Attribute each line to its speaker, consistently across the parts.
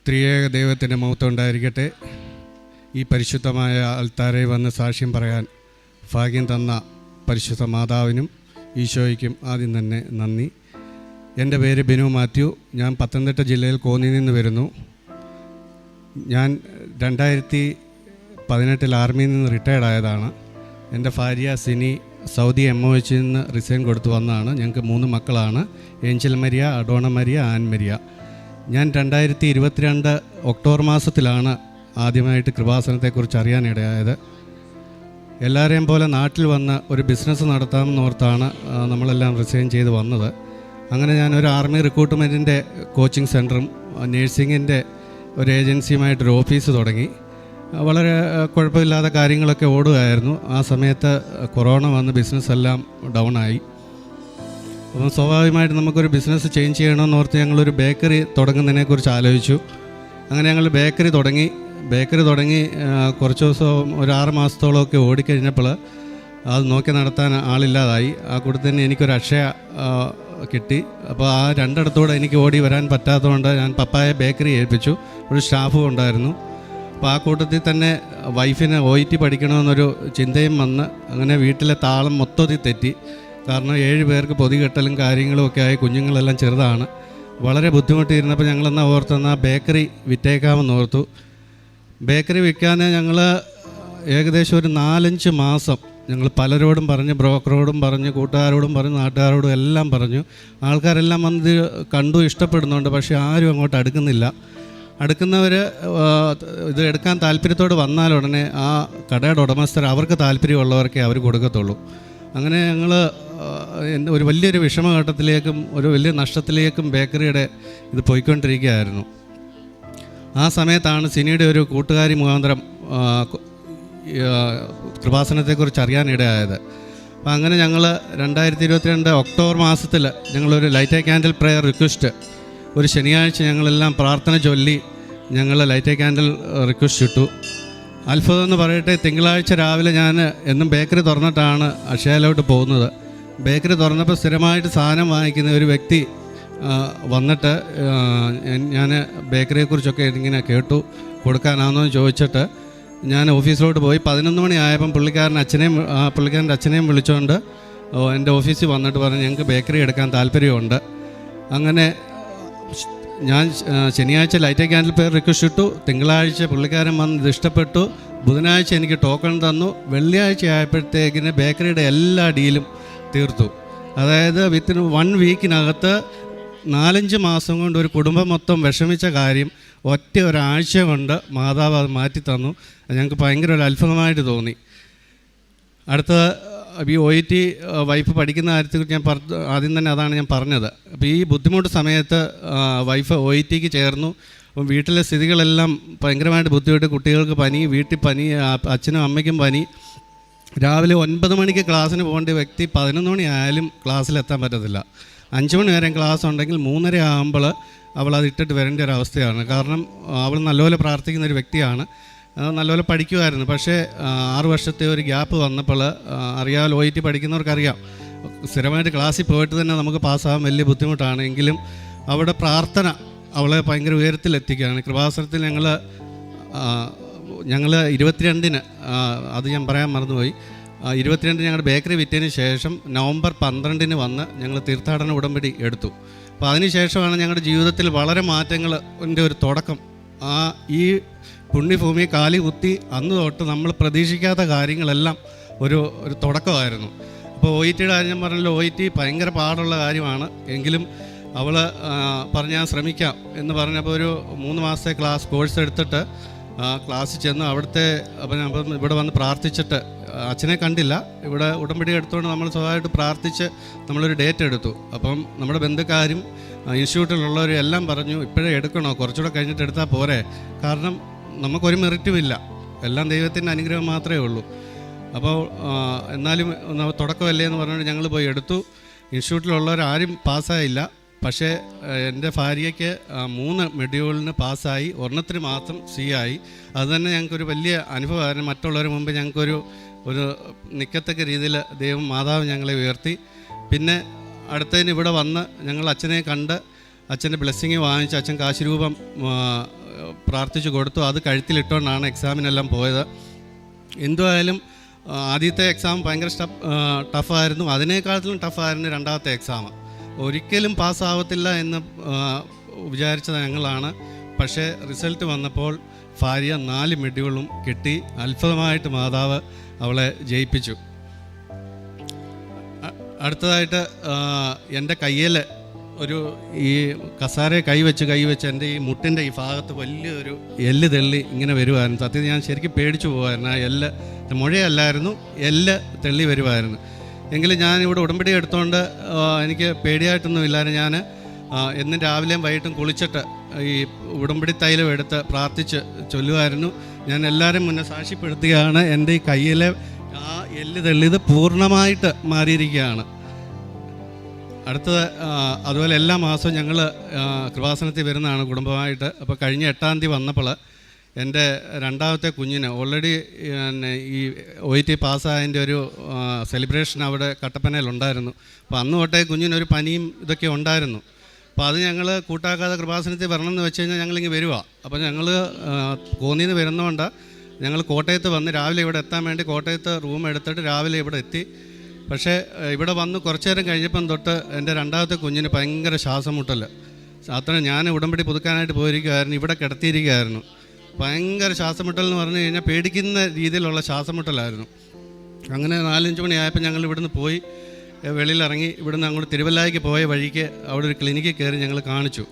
Speaker 1: ത്രിയേക ദൈവത്തിൻ്റെ മഹത്വം ഉണ്ടായിരിക്കട്ടെ. ഈ പരിശുദ്ധമായ അൽത്താരെ വന്ന് സാക്ഷ്യം പറയാൻ ഭാഗ്യം തന്ന പരിശുദ്ധ മാതാവിനും ഈശോയ്ക്കും ആദ്യം തന്നെ നന്ദി. എൻ്റെ പേര് ബിനു മാത്യു. ഞാൻ പത്തനംതിട്ട ജില്ലയിൽ കോന്നിയിൽ നിന്ന് വരുന്നു. ഞാൻ 2018 ആർമിയിൽ നിന്ന് റിട്ടയർഡ് ആയതാണ്. എൻ്റെ ഭാര്യ സിനി സൗദി MOH നിന്ന് റിസൈൻ കൊടുത്തു വന്നതാണ്. ഞങ്ങൾക്ക് 3 മക്കളാണ്: Angel Maria, Adona Maria, an Maria. ഞാൻ 2022 ഒക്ടോബർ മാസത്തിലാണ് ആദ്യമായിട്ട് കൃപാസനത്തെക്കുറിച്ച് അറിയാനിടയായത്. എല്ലാവരെയും പോലെ നാട്ടിൽ വന്ന് ഒരു ബിസിനസ് നടത്താമെന്നോർത്താണ് നമ്മളെല്ലാം റിസൈൻ ചെയ്ത് വന്നത്. അങ്ങനെ ഞാനൊരു ആർമി റിക്രൂട്ട്മെൻറ്റിൻ്റെ കോച്ചിങ് സെൻറ്ററും നേഴ്സിങ്ങിൻ്റെ ഒരു ഏജൻസിയുമായിട്ടൊരു ഓഫീസ് തുടങ്ങി. വളരെ കുഴപ്പമില്ലാത്ത കാര്യങ്ങളൊക്കെ ഓടുകയായിരുന്നു. ആ സമയത്ത് കൊറോണ വന്ന് ബിസിനസ്സെല്ലാം ഡൗണായി. അപ്പം സ്വാഭാവികമായിട്ട് നമുക്കൊരു ബിസിനസ് ചേഞ്ച് ചെയ്യണമെന്ന് ഓർത്ത് ഞങ്ങളൊരു ബേക്കറി തുടങ്ങുന്നതിനെക്കുറിച്ച് ആലോചിച്ചു. അങ്ങനെ ഞങ്ങൾ ബേക്കറി തുടങ്ങി കുറച്ച് ദിവസം ഒരു 6 മാസത്തോളമൊക്കെ ഓടിക്കഴിഞ്ഞപ്പോൾ അത് നോക്കി നടത്താൻ ആളില്ലാതായി. ആ കൂട്ടത്തിൽ തന്നെ എനിക്കൊരു അക്ഷയ കിട്ടി. അപ്പോൾ ആ 2 ഇടത്തൂടെ എനിക്ക് ഓടി വരാൻ പറ്റാത്തതുകൊണ്ട് ഞാൻ പപ്പായെ ബേക്കറി ഏൽപ്പിച്ചു. ഒരു സ്റ്റാഫും ഉണ്ടായിരുന്നു. അപ്പോൾ ആ കൂട്ടത്തിൽ തന്നെ വൈഫിന് OIT പഠിക്കണമെന്നൊരു ചിന്തയും വന്ന് അങ്ങനെ വീട്ടിലെ താളം മൊത്തത്തിൽ തെറ്റി. കാരണം 7 പേർക്ക് പൊതികെട്ടലും കാര്യങ്ങളും ഒക്കെ ആയി. കുഞ്ഞുങ്ങളെല്ലാം ചെറുതാണ്. വളരെ ബുദ്ധിമുട്ടിയിരുന്നപ്പോൾ ഞങ്ങളെന്നാ ഓർത്തെന്നാൽ ബേക്കറി വിറ്റേക്കാമെന്ന് ഓർത്തു. ബേക്കറി വിൽക്കാൻ ഞങ്ങൾ ഏകദേശം ഒരു 4-5 മാസം ഞങ്ങൾ പലരോടും പറഞ്ഞ്, ബ്രോക്കറോടും പറഞ്ഞ്, കൂട്ടുകാരോടും പറഞ്ഞ്, നാട്ടുകാരോടും എല്ലാം പറഞ്ഞു. ആൾക്കാരെല്ലാം വന്ന് കണ്ടു, ഇഷ്ടപ്പെടുന്നുണ്ട്. പക്ഷേ ആരും അങ്ങോട്ട് അടുക്കുന്നവർ ഇത് എടുക്കാൻ താല്പര്യത്തോട് വന്നാൽ ഉടനെ ആ കടയുടെ ഉടമസ്ഥർ അവർക്ക് താല്പര്യമുള്ളവർക്കേ അവർ കൊടുക്കത്തുള്ളൂ. അങ്ങനെ ഞങ്ങൾ ഒരു വലിയൊരു വിഷമഘട്ടത്തിലേക്കും ഒരു വലിയ നഷ്ടത്തിലേക്കും ബേക്കറിയുടെ ഇത് പോയിക്കൊണ്ടിരിക്കുകയായിരുന്നു. ആ സമയത്താണ് സിനിയുടെ ഒരു കൂട്ടുകാരി മുഖാന്തരം കൃപാസനത്തെക്കുറിച്ച് അറിയാനിടയായത്. അപ്പോൾ അങ്ങനെ ഞങ്ങൾ 2022 ഒക്ടോബർ മാസത്തിൽ ഞങ്ങളൊരു light A candle prayer request, ഒരു ശനിയാഴ്ച ഞങ്ങളെല്ലാം പ്രാർത്ഥന ചൊല്ലി ഞങ്ങൾ ലൈറ്റ് എ ക്യാൻഡിൽ റിക്വസ്റ്റ് ഇട്ടു. അത്ഭുതം എന്ന് പറയട്ടെ, തിങ്കളാഴ്ച രാവിലെ ഞാൻ എന്നും ബേക്കറി തുറന്നിട്ടാണ് അക്ഷയയിലോട്ട് പോകുന്നത്. ബേക്കറി തുറന്നപ്പോൾ സ്ഥിരമായിട്ട് സാധനം വാങ്ങിക്കുന്ന ഒരു വ്യക്തി വന്നിട്ട് ഞാൻ ബേക്കറിയെക്കുറിച്ചൊക്കെ ഇങ്ങനെ കേട്ടു, കൊടുക്കാനാണെന്ന് ചോദിച്ചിട്ട് ഞാൻ ഓഫീസിലോട്ട് പോയി. 11 മണി ആയപ്പം പുള്ളിക്കാരൻ്റെ അച്ഛനെയും വിളിച്ചുകൊണ്ട് എൻ്റെ ഓഫീസിൽ വന്നിട്ട് പറഞ്ഞു, ഞങ്ങൾക്ക് ബേക്കറി എടുക്കാൻ താല്പര്യമുണ്ട്. അങ്ങനെ ഞാൻ ശനിയാഴ്ച light A candle prayer request ഇട്ടു. തിങ്കളാഴ്ച പുള്ളിക്കാരൻ വന്ന് ഇത് ഇഷ്ടപ്പെട്ടു. ബുധനാഴ്ച എനിക്ക് ടോക്കൺ തന്നു. വെള്ളിയാഴ്ച ആയപ്പോഴത്തേക്കിന് ബേക്കറിയുടെ എല്ലാ ഡീലും തീർത്തു. അതായത് വിത്തിൻ 1 വീക്കിനകത്ത് 4-5 മാസം കൊണ്ട് ഒരു കുടുംബം മൊത്തം വിഷമിച്ച കാര്യം ഒറ്റ ഒരാഴ്ച കൊണ്ട് മാതാവ് അത് മാറ്റി തന്നു. ഞങ്ങൾക്ക് ഭയങ്കര ഒരു അത്ഭുതമായിട്ട് തോന്നി. അടുത്ത ഈ OIT വൈഫ് പഠിക്കുന്ന കാര്യത്തെക്കുറിച്ച് ഞാൻ ആദ്യം തന്നെ അതാണ് ഞാൻ പറഞ്ഞത്. അപ്പോൾ ഈ ബുദ്ധിമുട്ട് സമയത്ത് വൈഫ് OITക്ക് ചേർന്നു. അപ്പം വീട്ടിലെ സ്ഥിതികളെല്ലാം ഭയങ്കരമായിട്ട് ബുദ്ധിമുട്ട്. കുട്ടികൾക്ക് പനി, വീട്ടിൽ പനി, അച്ഛനും അമ്മയ്ക്കും പനി. രാവിലെ 9 മണിക്ക് ക്ലാസ്സിന് പോകേണ്ട വ്യക്തി 11 മണി ആയാലും ക്ലാസ്സിലെത്താൻ പറ്റത്തില്ല. 5 മണി വരെ ക്ലാസ് ഉണ്ടെങ്കിൽ 3:30 ആകുമ്പോൾ അവൾ അത് ഇട്ടിട്ട് വരേണ്ട ഒരു അവസ്ഥയാണ്. കാരണം അവൾ നല്ലപോലെ പ്രാർത്ഥിക്കുന്ന ഒരു വ്യക്തിയാണ്, നല്ലപോലെ പഠിക്കുമായിരുന്നു. പക്ഷേ 6 വർഷത്തെ ഒരു ഗ്യാപ്പ് വന്നപ്പോൾ അറിയാമല്ലോ, OIT പഠിക്കുന്നവർക്കറിയാം, സ്ഥിരമായിട്ട് ക്ലാസ്സിൽ പോയിട്ട് തന്നെ നമുക്ക് പാസ്സാകാൻ വലിയ ബുദ്ധിമുട്ടാണ്. എങ്കിലും അവിടെ പ്രാർത്ഥന അവളെ ഭയങ്കര ഉയരത്തിലെത്തിക്കുകയാണ്. കൃപാസനത്തിൽ ഞങ്ങൾ 22-ന് അത് ഞാൻ പറയാൻ മറന്നുപോയി. 22 ഞങ്ങളുടെ ബേക്കറി വിറ്റതിന് ശേഷം നവംബർ 12-ന് വന്ന് ഞങ്ങൾ തീർത്ഥാടന ഉടമ്പടി എടുത്തു. അപ്പോൾ അതിനുശേഷമാണ് ഞങ്ങളുടെ ജീവിതത്തിൽ വളരെ മാറ്റങ്ങളുടെ ഒരു തുടക്കം. ഈ പുണ്യഭൂമി കാലി കുത്തി അന്ന് തൊട്ട് നമ്മൾ പ്രതീക്ഷിക്കാത്ത കാര്യങ്ങളെല്ലാം ഒരു തുടക്കമായിരുന്നു. അപ്പോൾ OITയുടെ കാര്യം ഞാൻ പറഞ്ഞല്ലോ, OIT ഭയങ്കര പാടുള്ള കാര്യമാണ്. എങ്കിലും അവൾ പറഞ്ഞ് ഞാൻ ശ്രമിക്കാം എന്ന് പറഞ്ഞപ്പോൾ ഒരു 3 മാസത്തെ കോഴ്സ് എടുത്തിട്ട് ക്ലാസ്സിൽ ചെന്ന് അപ്പം ഇവിടെ വന്ന് പ്രാർത്ഥിച്ചിട്ട് അച്ഛനെ കണ്ടില്ല. ഇവിടെ ഉടമ്പടി എടുത്തുകൊണ്ട് നമ്മൾ സ്വന്തമായിട്ട് പ്രാർത്ഥിച്ച് നമ്മളൊരു ഡേറ്റ് എടുത്തു. അപ്പം നമ്മുടെ ബന്ധുക്കാരും ഇൻസ്റ്റിറ്റ്യൂട്ടിലുള്ളവരും എല്ലാം പറഞ്ഞു, ഇപ്പോഴേ എടുക്കണോ, കുറച്ചുകൂടെ കഴിഞ്ഞിട്ട് എടുത്താൽ പോരെ, കാരണം നമുക്കൊരു മെറിറ്റുമില്ല, എല്ലാം ദൈവത്തിൻ്റെ അനുഗ്രഹം മാത്രമേ ഉള്ളൂ. അപ്പോൾ എന്നാലും തുടക്കമല്ലേ എന്ന് പറഞ്ഞുകൊണ്ട് ഞങ്ങൾ പോയി എടുത്തു. ഇൻസ്റ്റിറ്റ്യൂട്ടിലുള്ളവരാരും പാസ്സായില്ല. പക്ഷേ എൻ്റെ ഭാര്യയ്ക്ക് 3 മൊഡ്യൂളിന് പാസ്സായി, 1ത്തിന് മാത്രം C ആയി. അതുതന്നെ ഞങ്ങൾക്കൊരു വലിയ അനുഭവമായിരുന്നു. മറ്റുള്ളവർ മുമ്പ് ഞങ്ങൾക്കൊരു നിൽക്കത്തക്ക രീതിയിൽ ദൈവം മാതാവ് ഞങ്ങളെ ഉയർത്തി. പിന്നെ അടുത്തതിന് ഇവിടെ വന്ന് ഞങ്ങൾ അച്ഛനെ കണ്ട് അച്ഛൻ്റെ ബ്ലെസ്സിങ് വാങ്ങിച്ച് അച്ഛൻ കാശിരൂപം പ്രാർത്ഥിച്ചു കൊടുത്തു. അത് കഴുത്തിലിട്ടുകൊണ്ടാണ് എക്സാമിനെല്ലാം പോയത്. എന്തുമായാലും ആദ്യത്തെ എക്സാം ഭയങ്കര ടഫായിരുന്നു. അതിനേക്കാളും ടഫായിരുന്നു രണ്ടാമത്തെ എക്സാം. ഒരിക്കലും പാസ്സാവത്തില്ല എന്ന് വിചാരിച്ചത് ഞങ്ങളാണ്. പക്ഷേ റിസൾട്ട് വന്നപ്പോൾ ഫാരിയ 4 മെഡലുകളും കിട്ടി. അത്ഭുതമായിട്ട് മാതാവ് അവളെ ജയിപ്പിച്ചു. അടുത്തതായിട്ട് എൻ്റെ കയ്യിൽ ഒരു ഈ കസാരയെ കൈവച്ച് എൻ്റെ ഈ മുട്ടിൻ്റെ ഈ ഭാഗത്ത് വലിയൊരു എല്ല് തെള്ളി ഇങ്ങനെ വരുമായിരുന്നു. സത്യത്തിൽ ഞാൻ ശരിക്കും പേടിച്ചു പോകുമായിരുന്നു. ആ എല്ല് മുഴയല്ലായിരുന്നു, എല്ല് തെള്ളി വരുമായിരുന്നു. എങ്കിലും ഞാനിവിടെ ഉടമ്പടി എടുത്തുകൊണ്ട് എനിക്ക് പേടിയായിട്ടൊന്നും ഇല്ലായിരുന്നു. ഞാൻ എന്നും രാവിലെയും വൈകിട്ടും കുളിച്ചിട്ട് ഈ ഉടമ്പടി തൈലം എടുത്ത് പ്രാർത്ഥിച്ച് ചൊല്ലുമായിരുന്നു. ഞാൻ എല്ലാവരും മുന്നേ സാക്ഷ്യപ്പെടുത്തുകയാണ്, എൻ്റെ ഈ കയ്യിലെ ആ എല്ല് തെള്ളിയത് പൂർണ്ണമായിട്ട് മാറിയിരിക്കുകയാണ്. അടുത്തത് അതുപോലെ എല്ലാ മാസവും ഞങ്ങൾ കൃപാസനത്തിൽ വരുന്നതാണ് കുടുംബമായിട്ട്. അപ്പോൾ കഴിഞ്ഞ 8-ാം തീയതി വന്നപ്പോൾ എൻ്റെ രണ്ടാമത്തെ കുഞ്ഞിന് ഓൾറെഡി ഈ OET പാസ്സായതിൻ്റെ ഒരു സെലിബ്രേഷൻ അവിടെ കട്ടപ്പനയിലുണ്ടായിരുന്നു. അപ്പോൾ അന്ന് തൊട്ടേ കുഞ്ഞിനൊരു പനിയും ഇതൊക്കെ ഉണ്ടായിരുന്നു. അപ്പോൾ അത് ഞങ്ങൾ കൂട്ടാക്കാതെ കൃപാസനത്തിൽ വരണമെന്ന് വെച്ച് കഴിഞ്ഞാൽ ഞങ്ങളിങ്ങനെ വരുക. അപ്പോൾ ഞങ്ങൾ കോന്നിയിൽ നിന്ന് വരുന്നതുകൊണ്ട് ഞങ്ങൾ കോട്ടയത്ത് വന്ന് രാവിലെ ഇവിടെ എത്താൻ വേണ്ടി കോട്ടയത്ത് റൂം എടുത്തിട്ട് രാവിലെ ഇവിടെ എത്തി. പക്ഷേ ഇവിടെ വന്ന് കുറച്ച് നേരം കഴിഞ്ഞപ്പം തൊട്ട് എൻ്റെ രണ്ടാമത്തെ കുഞ്ഞിന് ഭയങ്കര ശ്വാസം മുട്ടൽ. അത്ര ഞാൻ ഉടമ്പടി പുതുക്കാനായിട്ട് പോയിരിക്കുമായിരുന്നു, ഇവിടെ കിടത്തിയിരിക്കുകയായിരുന്നു. ഭയങ്കര ശ്വാസം മുട്ടൽ എന്ന് പറഞ്ഞു കഴിഞ്ഞാൽ പേടിക്കുന്ന രീതിയിലുള്ള ശ്വാസം മുട്ടലായിരുന്നു. അങ്ങനെ 4-5 മണിയായപ്പോൾ ഞങ്ങൾ ഇവിടുന്ന് പോയി വെളിയിലിറങ്ങി ഇവിടുന്ന് അങ്ങോട്ട് തിരുവല്ലായ്ക്ക് പോയ വഴിക്ക് അവിടെ ഒരു ക്ലിനിക്കിൽ കയറി ഞങ്ങൾ കാണിച്ചു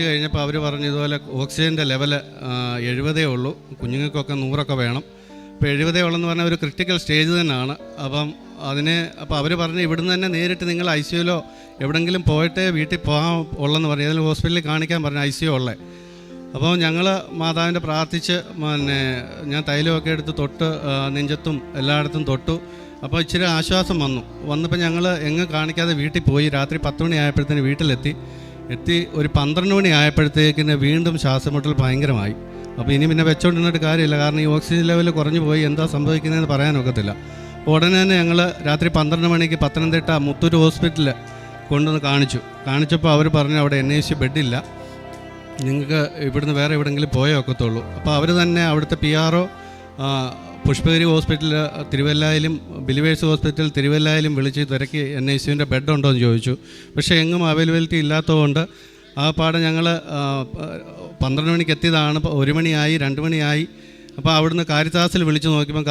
Speaker 1: കഴിഞ്ഞപ്പോൾ അവർ പറഞ്ഞു ഇതുപോലെ ഓക്സിജൻ്റെ ലെവൽ 70 ഉള്ളൂ, കുഞ്ഞുങ്ങൾക്കൊക്കെ 100 വേണം. അപ്പോൾ 70 ഉള്ളെന്ന് പറഞ്ഞാൽ ഒരു ക്രിട്ടിക്കൽ സ്റ്റേജ് തന്നെയാണ്. അപ്പോൾ അവർ പറഞ്ഞു ഇവിടുന്ന് തന്നെ നേരിട്ട് നിങ്ങൾ ICUലോ എവിടെയെങ്കിലും പോയിട്ട് വീട്ടിൽ പോകാൻ ഉള്ളെന്ന് പറഞ്ഞു. ഏതെങ്കിലും ഹോസ്പിറ്റലിൽ കാണിക്കാൻ പറഞ്ഞു ICU ഉള്ളത്. അപ്പോൾ ഞങ്ങൾ മാതാവിൻ്റെ പ്രാർത്ഥിച്ച് ഞാൻ തൈലമൊക്കെ എടുത്ത് തൊട്ട് നെഞ്ചത്തും എല്ലായിടത്തും തൊട്ടു. അപ്പോൾ ഇച്ചിരി ആശ്വാസം വന്നപ്പോൾ ഞങ്ങൾ എങ്ങും കാണിക്കാതെ വീട്ടിൽ പോയി. രാത്രി 10 മണി ആയപ്പോഴത്തേന് വീട്ടിലെത്തി ഒരു 12 മണി ആയപ്പോഴത്തേക്കിന് വീണ്ടും ശ്വാസമുട്ടൽ ഭയങ്കരമായി. അപ്പോൾ ഇനി പിന്നെ വെച്ചോണ്ടിരുന്നിട്ട് കാര്യമില്ല, കാരണം ഈ ഓക്സിജൻ ലെവൽ കുറഞ്ഞു പോയി, എന്താ സംഭവിക്കുന്നതെന്ന് പറയാനൊക്കത്തില്ല. ഉടനെ തന്നെ ഞങ്ങൾ രാത്രി 12 മണിക്ക് പത്തനംതിട്ട മുത്തൂർ ഹോസ്പിറ്റലിൽ കൊണ്ടുവന്ന് കാണിച്ചപ്പോൾ അവർ പറഞ്ഞു അവിടെ NIC ബെഡില്ല, നിങ്ങൾക്ക് ഇവിടുന്ന് വേറെ എവിടെയെങ്കിലും പോയേ ഒക്കത്തുള്ളൂ. അപ്പോൾ അവർ തന്നെ അവിടുത്തെ PRO പുഷ്പഗിരി ഹോസ്പിറ്റൽ തിരുവല്ലായിലും ബിലിവേഴ്സ് ഹോസ്പിറ്റൽ തിരുവല്ലായിലും വിളിച്ച് തിരക്കി NICൻ്റെ ബെഡ് ഉണ്ടോ എന്ന് ചോദിച്ചു. പക്ഷേ എങ്ങും അവൈലബിലിറ്റി ഇല്ലാത്തതുകൊണ്ട് ആ പാടെ ഞങ്ങൾ 12 മണിക്ക് എത്തിയതാണ്. 1 മണിയായി, 2 മണിയായി. അപ്പോൾ അവിടുന്ന് കാരിത്താസിൽ വിളിച്ച് നോക്കിയപ്പോൾ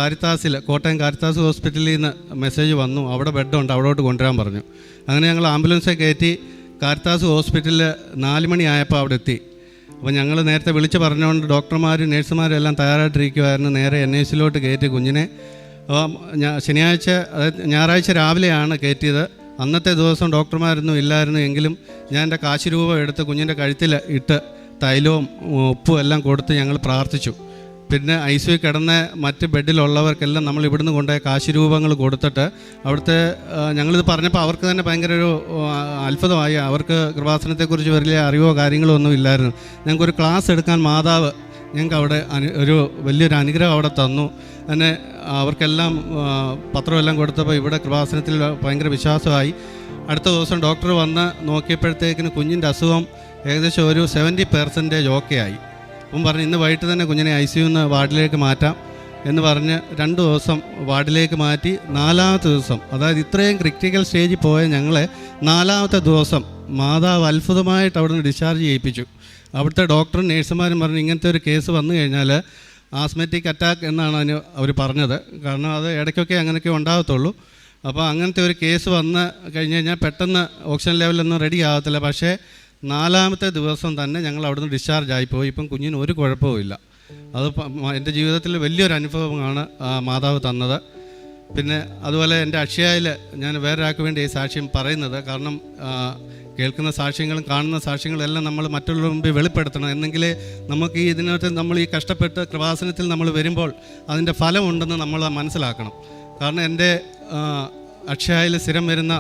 Speaker 1: കോട്ടയം കാരിത്താസ് ഹോസ്പിറ്റലിൽ നിന്ന് മെസ്സേജ് വന്നു, അവിടെ ബെഡുണ്ട്, അവിടോട്ട് കൊണ്ടുവരാൻ പറഞ്ഞു. അങ്ങനെ ഞങ്ങൾ ആംബുലൻസെ കയറ്റി കാരിത്താസ് ഹോസ്പിറ്റലിൽ 4 മണിയായപ്പോൾ അവിടെ എത്തി. അപ്പോൾ ഞങ്ങൾ നേരത്തെ വിളിച്ച് പറഞ്ഞുകൊണ്ട് ഡോക്ടർമാരും നഴ്സുമാരും എല്ലാം തയ്യാറായിട്ടിരിക്കുമായിരുന്നു. നേരെ NICയിലോട്ട് കയറ്റി കുഞ്ഞിനെ. ഞായറാഴ്ച രാവിലെയാണ് കയറ്റിയത്. അന്നത്തെ ദിവസം ഡോക്ടർമാരൊന്നും ഇല്ലായിരുന്നു. എങ്കിലും ഞാൻ എൻ്റെ കാശ് രൂപം എടുത്ത് കുഞ്ഞിൻ്റെ കഴുത്തിൽ ഇട്ട് തൈലവും ഉപ്പും എല്ലാം കൊടുത്ത് ഞങ്ങൾ പ്രാർത്ഥിച്ചു. പിന്നെ ICU കിടന്ന മറ്റ് ബെഡിലുള്ളവർക്കെല്ലാം നമ്മൾ ഇവിടുന്ന് കൊണ്ടുപോയ കാശ് രൂപങ്ങൾ കൊടുത്തിട്ട് അവിടുത്തെ ഞങ്ങളിത് പറഞ്ഞപ്പോൾ അവർക്ക് തന്നെ ഭയങ്കര ഒരു അത്ഭുതമായി. അവർക്ക് കൃപാസനത്തെക്കുറിച്ച് വലിയ അറിവോ കാര്യങ്ങളോ ഒന്നും ഇല്ലായിരുന്നു. ഞങ്ങൾക്കൊരു ക്ലാസ് എടുക്കാൻ മാതാവ് ഞങ്ങൾക്ക് അവിടെ ഒരു വലിയൊരു അനുഗ്രഹം അവിടെ തന്നു. അങ്ങനെ അവർക്കെല്ലാം പത്രമെല്ലാം കൊടുത്തപ്പോൾ ഇവിടെ കൃപാസനത്തിൽ ഭയങ്കര വിശ്വാസമായി. അടുത്ത ദിവസം ഡോക്ടർ വന്ന് നോക്കിയപ്പോഴത്തേക്കിന് കുഞ്ഞിൻ്റെ അസുഖം ഏകദേശം ഒരു 70% ഓക്കെ ആയി. അപ്പം പറഞ്ഞു ഇന്ന് വൈകിട്ട് തന്നെ കുഞ്ഞിനെ ICUന്ന് വാർഡിലേക്ക് മാറ്റാം എന്ന് പറഞ്ഞ് 2 ദിവസം വാർഡിലേക്ക് മാറ്റി. 4ാമത്തെ ദിവസം, അതായത് ഇത്രയും ക്രിട്ടിക്കൽ സ്റ്റേജിൽ പോയ ഞങ്ങളെ 4ാമത്തെ ദിവസം മാതാവ് അത്ഭുതമായിട്ട് അവിടെ നിന്ന് ഡിസ്ചാർജ് ചെയ്യിപ്പിച്ചു. അവിടുത്തെ ഡോക്ടറും നേഴ്സുമാരും പറഞ്ഞു ഇങ്ങനത്തെ ഒരു കേസ് വന്നു കഴിഞ്ഞാൽ ആസ്മറ്റിക് അറ്റാക്ക് എന്നാണ് അതിന് അവർ പറഞ്ഞത്. കാരണം അത് ഇടയ്ക്കൊക്കെ അങ്ങനെയൊക്കെ ഉണ്ടാകത്തുള്ളൂ. അപ്പോൾ അങ്ങനത്തെ ഒരു കേസ് വന്ന് കഴിഞ്ഞ് കഴിഞ്ഞാൽ പെട്ടെന്ന് ഓക്സിജൻ ലെവലൊന്നും റെഡി ആകത്തില്ല. പക്ഷേ 4ാമത്തെ ദിവസം തന്നെ ഞങ്ങൾ അവിടുന്ന് ഡിസ്ചാർജ് ആയിപ്പോയി. ഇപ്പം കുഞ്ഞിന് ഒരു കുഴപ്പവുമില്ല. അത് എൻ്റെ ജീവിതത്തിൽ വലിയൊരു അനുഭവമാണ് മാതാവ് തന്നത്. പിന്നെ അതുപോലെ എൻ്റെ അക്ഷയയിൽ ഞാൻ വേറൊരാൾക്ക് വേണ്ടി ഈ സാക്ഷ്യം പറയുന്നത്, കാരണം കേൾക്കുന്ന സാക്ഷ്യങ്ങളും കാണുന്ന സാക്ഷ്യങ്ങളും എല്ലാം നമ്മൾ മറ്റുള്ളവരുടെ മുമ്പിൽ വെളിപ്പെടുത്തണം. എന്നെങ്കിലേ നമുക്ക് ഈ ഇതിനകത്ത് നമ്മൾ ഈ കഷ്ടപ്പെട്ട് കൃപാസനത്തിൽ നമ്മൾ വരുമ്പോൾ അതിൻ്റെ ഫലമുണ്ടെന്ന് നമ്മൾ മനസ്സിലാക്കണം. കാരണം എൻ്റെ അക്ഷയയിൽ സ്ഥിരം വരുന്ന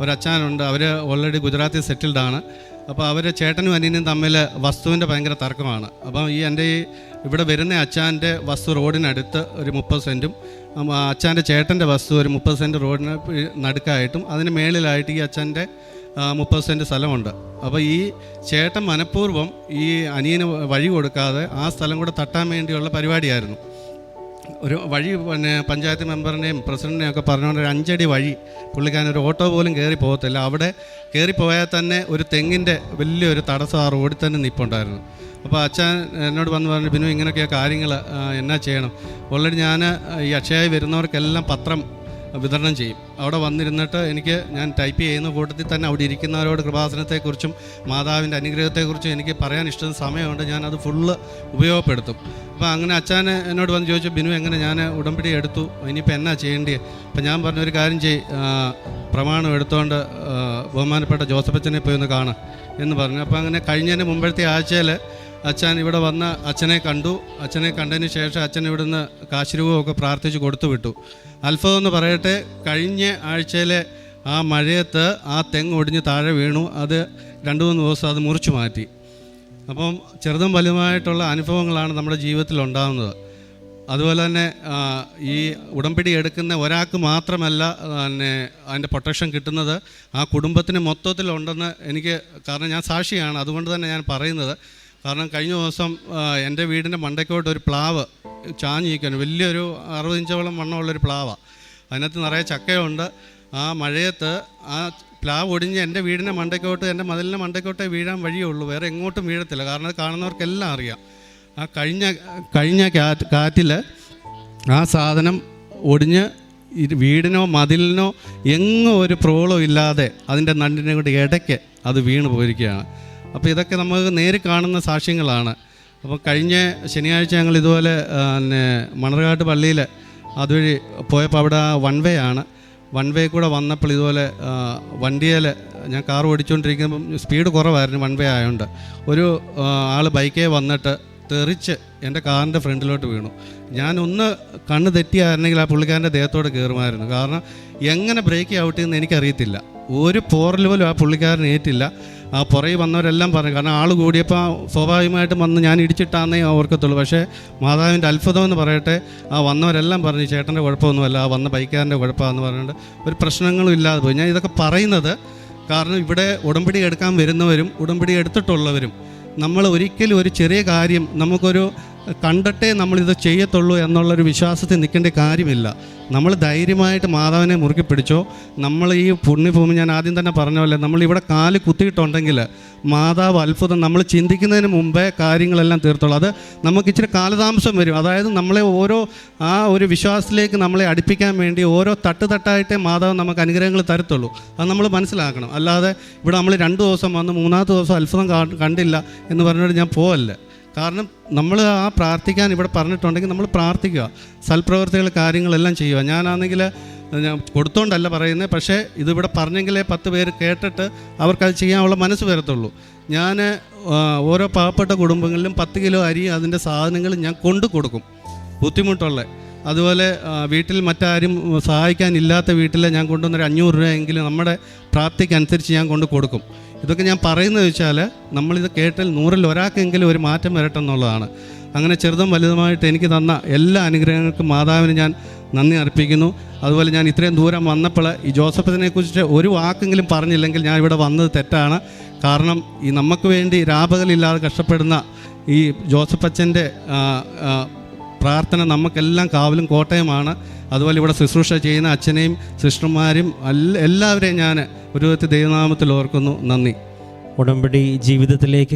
Speaker 1: ഒരച്ഛനുണ്ട്. അവർ ഓൾറെഡി ഗുജറാത്തിൽ സെറ്റിൽഡാണ്. അപ്പോൾ അവർ ചേട്ടനും അനിയനും തമ്മിൽ വസ്തുവിൻ്റെ ഭയങ്കര തർക്കമാണ്. അപ്പം എൻ്റെ ഇവിടെ വരുന്ന അച്ഛൻ്റെ വസ്തു റോഡിനടുത്ത് ഒരു 30 സെൻറ്റും അച്ഛൻ്റെ ചേട്ടൻ്റെ വസ്തു ഒരു 30 സെൻറ്റ് റോഡിന് നടുക്കായിട്ടും അതിന് മേളിലായിട്ട് ഈ അച്ഛൻ്റെ 30 സെൻറ്റ് സ്ഥലമുണ്ട്. അപ്പോൾ ഈ ചേട്ടൻ മനഃപൂർവ്വം ഈ അനിയന് വഴി കൊടുക്കാതെ ആ സ്ഥലം കൂടെ തട്ടാൻ വേണ്ടിയുള്ള പരിപാടിയായിരുന്നു. ഒരു വഴി പിന്നെ പഞ്ചായത്ത് മെമ്പറിനെയും പ്രസിഡൻറ്റിനെയും ഒക്കെ പറഞ്ഞുകൊണ്ട് ഒരു 5 അടി വഴി പുള്ളിക്കാരൻ ഒരു ഓട്ടോ പോലും കയറി പോകത്തില്ല. അവിടെ കയറിപ്പോയാൽ തന്നെ ഒരു തെങ്ങിൻ്റെ വലിയൊരു തടസ്സം ആ റോഡിൽ തന്നെ നിൽപ്പുണ്ടായിരുന്നു. അപ്പോൾ അച്ഛൻ എന്നോട് പറഞ്ഞു, ബിനു ഇങ്ങനെയൊക്കെ കാര്യങ്ങൾ എന്നാ ചെയ്യണം. ഓൾറെഡി ഞാൻ ഈ അക്ഷയയിൽ വരുന്നവർക്കെല്ലാം പത്രം വിതരണം ചെയ്യും. അവിടെ വന്നിരുന്നിട്ട് ഞാൻ ടൈപ്പ് ചെയ്യുന്ന കൂട്ടത്തിൽ തന്നെ അവിടെ ഇരിക്കുന്നവരോട് കൃപാസനത്തെക്കുറിച്ചും മാതാവിൻ്റെ അനുഗ്രഹത്തെക്കുറിച്ചും എനിക്ക് പറയാൻ ഇഷ്ടം സമയമുണ്ട്, ഞാനത് ഫുള്ള് ഉപയോഗപ്പെടുത്തും. അപ്പോൾ അങ്ങനെ അച്ഛൻ എന്നോട് വന്ന് ചോദിച്ചു, ബിനു എങ്ങനെ ഞാൻ ഉടമ്പടി എടുത്തു, ഇനിയിപ്പോൾ എന്നാ ചെയ്യേണ്ടത്? അപ്പോൾ ഞാൻ പറഞ്ഞ ഒരു കാര്യം പ്രമാണം എടുത്തുകൊണ്ട് ബഹുമാനപ്പെട്ട ജോസഫ് അച്ഛനെ പോയി ഒന്ന് കാണാം എന്ന് പറഞ്ഞു. അപ്പോൾ അങ്ങനെ കഴിഞ്ഞതിന് മുമ്പത്തെ ആഴ്ചയിൽ അച്ഛൻ ഇവിടെ വന്ന് അച്ഛനെ കണ്ടു. അച്ഛനെ കണ്ടതിന് ശേഷം അച്ഛൻ ഇവിടുന്ന് കാശിരൂപമൊക്കെ പ്രാർത്ഥിച്ച് കൊടുത്തു വിട്ടു. അത്ഭുതം എന്ന് പറയട്ടെ, കഴിഞ്ഞ ആഴ്ചയിലെ ആ മഴയത്ത് ആ തെങ്ങ് ഒടിഞ്ഞ് താഴെ വീണു. അത് 2-3 ദിവസം അത് മുറിച്ചു മാറ്റി. അപ്പം ചെറുതും വലുതുമായിട്ടുള്ള അനുഭവങ്ങളാണ് നമ്മുടെ ജീവിതത്തിൽ ഉണ്ടാകുന്നത്. അതുപോലെ തന്നെ ഈ ഉടമ്പടി എടുക്കുന്ന ഒരാൾക്ക് മാത്രമല്ല അതിൻ്റെ പ്രൊട്ടക്ഷൻ കിട്ടുന്നത്, ആ കുടുംബത്തിന് മൊത്തത്തിലുണ്ടെന്ന് എനിക്ക്, കാരണം ഞാൻ സാക്ഷിയാണ്, അതുകൊണ്ട് തന്നെ ഞാൻ പറയുന്നത്. കാരണം കഴിഞ്ഞ ദിവസം എൻ്റെ വീടിൻ്റെ മണ്ടയ്ക്കോട്ട് ഒരു പ്ലാവ് ചാഞ്ഞിരിക്കുകയാണ്. വലിയൊരു 60 ഇഞ്ചോളം വണ്ണമുള്ളൊരു പ്ലാവാണ്. അതിനകത്ത് നിറയെ ചക്കയുണ്ട്. ആ മഴയത്ത് ആ പ്ലാവ് ഒടിഞ്ഞ് എൻ്റെ വീടിൻ്റെ മണ്ടയ്ക്കോട്ട്, എൻ്റെ മതിലിൻ്റെ മണ്ടയ്ക്കോട്ടേ വീഴാൻ വഴിയുള്ളൂ, വേറെ എങ്ങോട്ടും വീഴത്തില്ല. കാരണം അത് കാണുന്നവർക്കെല്ലാം അറിയാം. ആ കഴിഞ്ഞ കാറ്റിൽ ആ സാധനം ഒടിഞ്ഞ് വീടിനോ മതിലിനോ എങ്ങും ഒരു പ്രോബ്ലം ഇല്ലാതെ അതിൻ്റെ നണ്ടിനെ കൊണ്ട് ഇടയ്ക്ക് അത് വീണ് പോയിരിക്കുകയാണ്. അപ്പോൾ ഇതൊക്കെ നമുക്ക് നേരിൽ കാണുന്ന സാക്ഷ്യങ്ങളാണ്. അപ്പോൾ കഴിഞ്ഞ ശനിയാഴ്ച ഞങ്ങൾ ഇതുപോലെ മണർകാട്ട് പള്ളിയിൽ അതുവഴി പോയപ്പോൾ അവിടെ വൺ വേ ആണ്. വൺ വേ കൂടെ വന്നപ്പോൾ ഇതുപോലെ വണ്ടിയിൽ ഞാൻ കാർ ഓടിച്ചുകൊണ്ടിരിക്കുമ്പം സ്പീഡ് കുറവായിരുന്നു, വൺ വേ ആയതുകൊണ്ട് ഒരു ആൾ ബൈക്കേ വന്നിട്ട് തെറിച്ച് എൻ്റെ കാറിൻ്റെ ഫ്രണ്ടിലോട്ട് വീണു. ഞാനൊന്ന് കണ്ണ് തെറ്റിയായിരുന്നെങ്കിൽ ആ പുള്ളിക്കാരൻ്റെ ദേഹത്തോട് കയറുമായിരുന്നു. കാരണം എങ്ങനെ ബ്രേക്ക് ഔട്ട് ചെയ്യുമെന്ന് എനിക്കറിയത്തില്ല. ഒരു പോറൽ പോലും ആ പുള്ളിക്കാരൻ ഏറ്റില്ല. ആ പുറകെ വന്നവരെല്ലാം പറഞ്ഞു, കാരണം ആൾ കൂടിയപ്പോൾ സ്വാഭാവികമായിട്ടും വന്ന് ഞാൻ ഇടിച്ചിട്ടാന്നേ ഓർക്കത്തുള്ളൂ. പക്ഷേ മാതാവിൻ്റെ അത്ഭുതം എന്ന് പറയട്ടെ, ആ വന്നവരെല്ലാം പറഞ്ഞു ചേട്ടൻ്റെ കുഴപ്പമൊന്നുമല്ല, ആ വന്ന ബൈക്കാരൻ്റെ കുഴപ്പമാണെന്ന് പറഞ്ഞിട്ട് ഒരു പ്രശ്നങ്ങളും ഇല്ലാതെ പോയി. ഞാൻ ഇതൊക്കെ പറയുന്നത് കാരണം ഇവിടെ ഉടമ്പടി എടുക്കാൻ വരുന്നവരും ഉടമ്പടി എടുത്തിട്ടുള്ളവരും നമ്മൾ ഒരിക്കലും ഒരു ചെറിയ കാര്യം നമുക്കൊരു കണ്ടിട്ടേ നമ്മളിത് ചെയ്യത്തുള്ളൂ എന്നുള്ളൊരു വിശ്വാസത്തിൽ നിൽക്കേണ്ട കാര്യമില്ല. നമ്മൾ ധൈര്യമായിട്ട് മാതാവിനെ മുറുക്കി പിടിച്ചോ. നമ്മൾ ഈ പുണ്യഭൂമി ഞാൻ ആദ്യം തന്നെ പറഞ്ഞ പോലെ നമ്മളിവിടെ കാല് കുത്തിയിട്ടുണ്ടെങ്കിൽ മാതാവ് അത്ഭുതം നമ്മൾ ചിന്തിക്കുന്നതിന് മുമ്പേ കാര്യങ്ങളെല്ലാം തീർത്തോളൂ. അത് നമുക്ക് ഇച്ചിരി കാലതാമസം വരും. അതായത് നമ്മളെ ആ ഒരു വിശ്വാസത്തിലേക്ക് നമ്മളെ അടുപ്പിക്കാൻ വേണ്ടി ഓരോ തട്ടായിട്ടേ മാതാവ് നമുക്ക് അനുഗ്രഹങ്ങൾ തരത്തുള്ളൂ. അത് നമ്മൾ മനസ്സിലാക്കണം. അല്ലാതെ ഇവിടെ നമ്മൾ 2 ദിവസം വന്ന് 3-ാമത്തെ ദിവസം അത്ഭുതം കണ്ടില്ല എന്ന് പറഞ്ഞിട്ട് ഞാൻ പോവല്ല. കാരണം നമ്മൾ ആ പ്രാർത്ഥിക്കാൻ ഇവിടെ പറഞ്ഞിട്ടുണ്ടെങ്കിൽ നമ്മൾ പ്രാർത്ഥിക്കുക, സൽപ്രവർത്തികൾ കാര്യങ്ങളെല്ലാം ചെയ്യുക. ഞാനാണെങ്കിൽ ഞാൻ കൊടുത്തോണ്ടല്ല പറയുന്നത്, പക്ഷേ ഇതിവിടെ പറഞ്ഞെങ്കിലേ 10 പേര് കേട്ടിട്ട് അവർക്കത് ചെയ്യാനുള്ള മനസ്സ് വരത്തുള്ളൂ. ഞാൻ ഓരോ പാവപ്പെട്ട കുടുംബങ്ങളിലും 10 കിലോ അരി അതിൻ്റെ സാധനങ്ങൾ ഞാൻ കൊണ്ടു കൊടുക്കും, ബുദ്ധിമുട്ടുള്ള. അതുപോലെ വീട്ടിൽ മറ്റാരും സഹായിക്കാനില്ലാത്ത വീട്ടിൽ ഞാൻ കൊണ്ടുവന്നൊരു 500 രൂപയെങ്കിലും നമ്മുടെ പ്രാപ്തിക്കനുസരിച്ച് ഞാൻ കൊണ്ട് കൊടുക്കും. ഇതൊക്കെ ഞാൻ പറയുന്നത് വെച്ചാൽ നമ്മളിത് കേട്ടാൽ 100-ൽ ഒരാൾക്കെങ്കിലും ഒരു മാറ്റം വരട്ടെ എന്നുള്ളതാണ്. അങ്ങനെ ചെറുതും വലുതുമായിട്ട് എനിക്ക് തന്ന എല്ലാ അനുഗ്രഹങ്ങൾക്കും മാതാവിന് ഞാൻ നന്ദി അർപ്പിക്കുന്നു. അതുപോലെ ഞാൻ ഇത്രയും ദൂരം വന്നപ്പോൾ ഈ ജോസഫിനെ കുറിച്ച് ഒരു വാക്കെങ്കിലും പറഞ്ഞില്ലെങ്കിൽ ഞാൻ ഇവിടെ വന്നത് തെറ്റാണ്. കാരണം ഈ നമുക്ക് വേണ്ടി രാപകലില്ലാതെ കഷ്ടപ്പെടുന്ന ഈ ജോസഫ് അച്ഛൻ്റെ പ്രാർത്ഥന നമുക്കെല്ലാം കാവലും കോട്ടയമാണ്. അതുപോലെ ഇവിടെ ശുശ്രൂഷ ചെയ്യുന്ന അച്ഛനെയും സിസ്റ്റർമാരും എല്ലാവരെയും ഞാൻ ഒരു വിധത്തിൽ ദൈവനാമത്തിൽ ഓർക്കുന്നു. നന്ദി.
Speaker 2: ഉടമ്പടി ജീവിതത്തിലേക്ക്